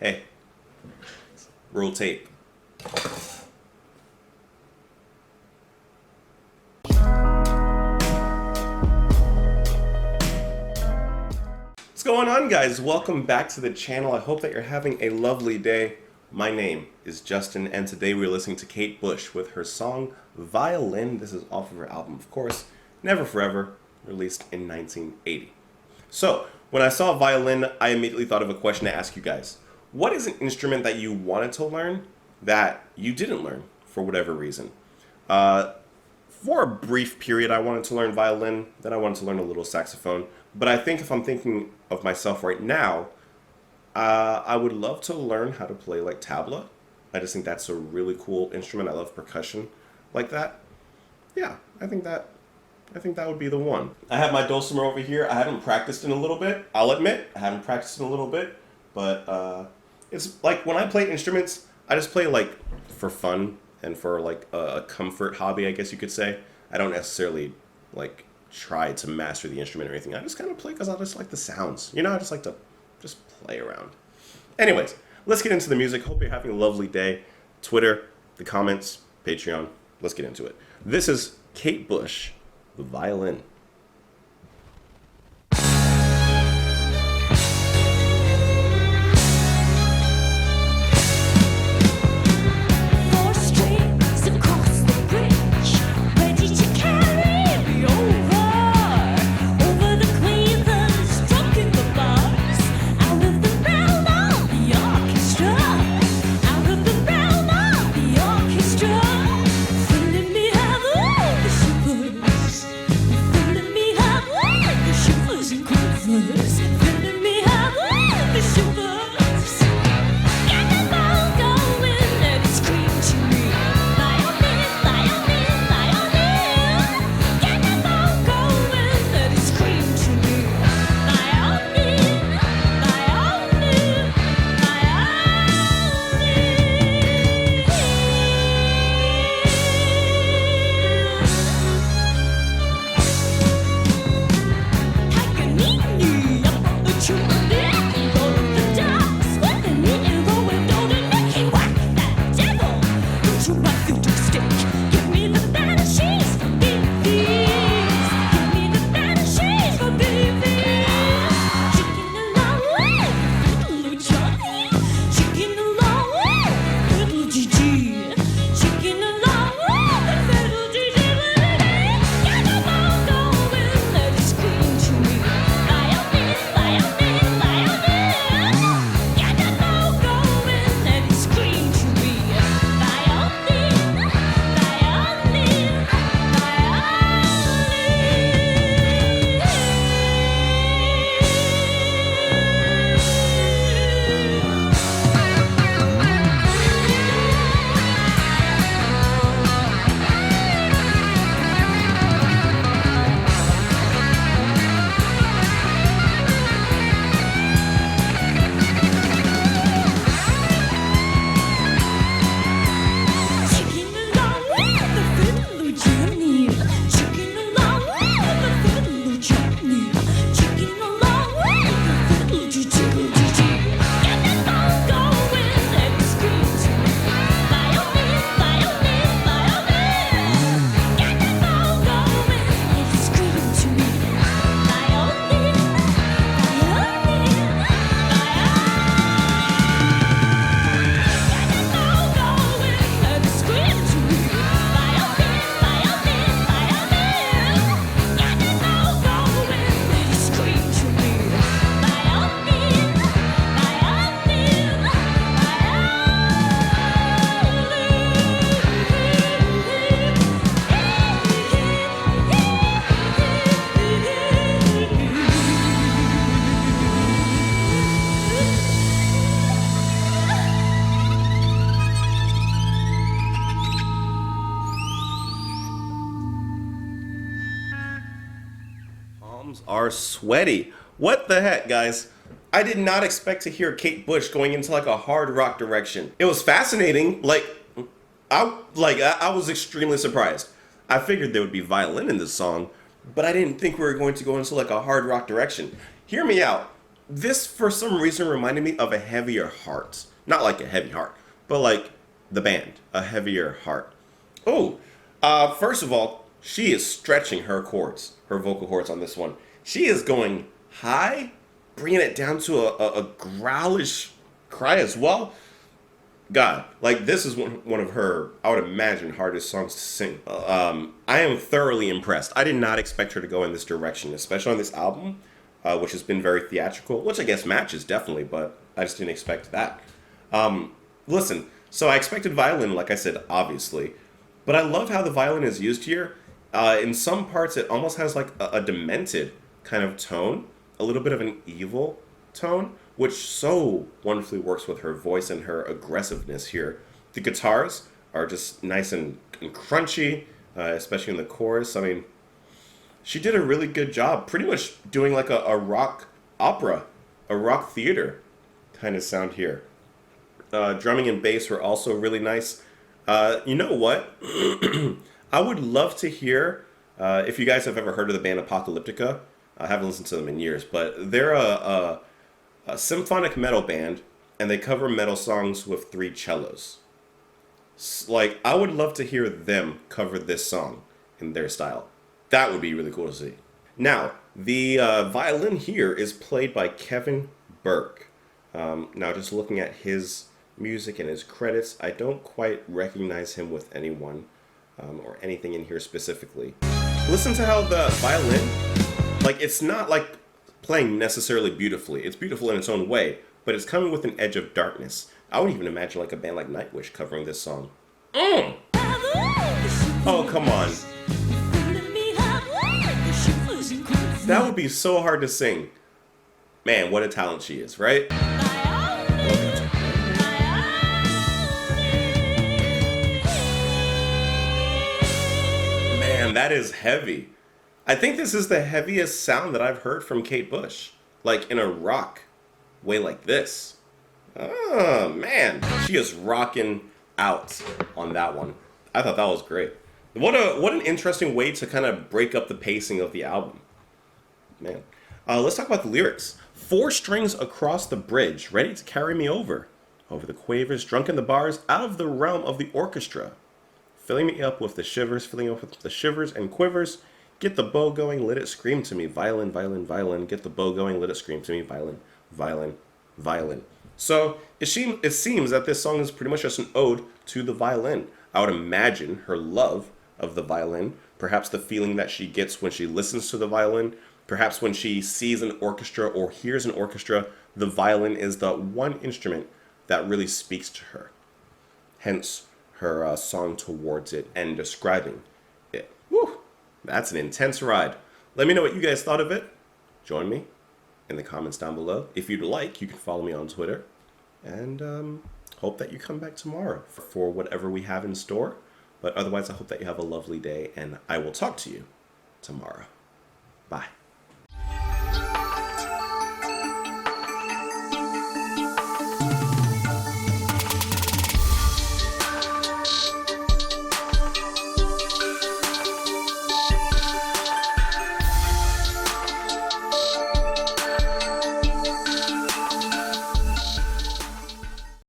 Hey, roll tape. What's going on, guys? Welcome back to the channel. I hope that you're having a lovely day. My name is Justin, and today we're listening to Kate Bush with her song Violin. This is off of her album, of course, Never Forever, released in 1980. So, when I saw violin, I immediately thought of a question to ask you guys. What is an instrument that you wanted to learn that you didn't learn for whatever reason? For a brief period, I wanted to learn violin, then I wanted to learn a little saxophone. But I think if I'm thinking of myself right now, I would love to learn how to play like tabla. I just think that's a really cool instrument. I love percussion like that. Yeah, I think that would be the one. I have my dulcimer over here. I haven't practiced in a little bit. I'll admit, I haven't practiced in a little bit. But it's like when I play instruments, I just play like for fun and for like a comfort hobby, I guess you could say. I don't necessarily like try to master the instrument or anything. I just kind of play because I just like the sounds. You know, I just like to just play around. Anyways, let's get into the music. Hope you're having a lovely day. Twitter, the comments, Patreon. Let's get into it. This is Kate Bush, the violin. Are sweaty. What the heck, guys? I did not expect to hear Kate Bush going into like a hard rock direction. It was fascinating. I was extremely surprised. I figured there would be violin in this song, but I didn't think we were going to go into like a hard rock direction. Hear me out. This, for some reason, reminded me of a heavier heart. Not like a heavy heart, but like the band, a heavier heart. Oh, first of all, she is stretching her chords, her vocal cords on this one. She is going high, bringing it down to a growlish cry as well. God, like this is one of her, I would imagine, hardest songs to sing. I am thoroughly impressed. I did not expect her to go in this direction, especially on this album, which has been very theatrical, which I guess matches definitely, but I just didn't expect that. Listen, so I expected violin, like I said, obviously, but I love how the violin is used here. In some parts, it almost has like a demented kind of tone, a little bit of an evil tone, which so wonderfully works with her voice and her aggressiveness here. The guitars are just nice and crunchy, especially in the chorus. I mean, she did a really good job, pretty much doing like a rock opera, a rock theater kind of sound here. Drumming and bass were also really nice. You know what? I would love to hear, if you guys have ever heard of the band Apocalyptica. I haven't listened to them in years, but they're a symphonic metal band, and they cover metal songs with 3 cellos. Like, I would love to hear them cover this song in their style. That would be really cool to see. Now, the violin here is played by Kevin Burke. Now, just looking at his music and his credits, I don't quite recognize him with anyone or anything in here specifically. Listen to how the violin, like, it's not like playing necessarily beautifully. It's beautiful in its own way, but it's coming with an edge of darkness. I would even imagine like a band like Nightwish covering this song. Oh, come on. That would be so hard to sing. Man, what a talent she is, right? Man, that is heavy. I think this is the heaviest sound that I've heard from Kate Bush. Like in a rock way like this. Oh, man. She is rocking out on that one. I thought that was great. What an interesting way to kind of break up the pacing of the album. Man. Let's talk about the lyrics. 4 strings across the bridge, ready to carry me over the quavers, drunk in the bars, out of the realm of the orchestra. Filling me up with the shivers, filling me up with the shivers and quivers. Get the bow going, let it scream to me. Violin, violin, violin. Get the bow going, let it scream to me. Violin, violin, violin. So it seems that this song is pretty much just an ode to the violin. I would imagine her love of the violin, perhaps the feeling that she gets when she listens to the violin, perhaps when she sees an orchestra or hears an orchestra, the violin is the one instrument that really speaks to her. Hence her song towards it and describing it. Woo! That's an intense ride. Let me know what you guys thought of it. Join me in the comments down below. If you'd like, you can follow me on Twitter. And hope that you come back tomorrow for whatever we have in store. But otherwise, I hope that you have a lovely day, and I will talk to you tomorrow. Bye.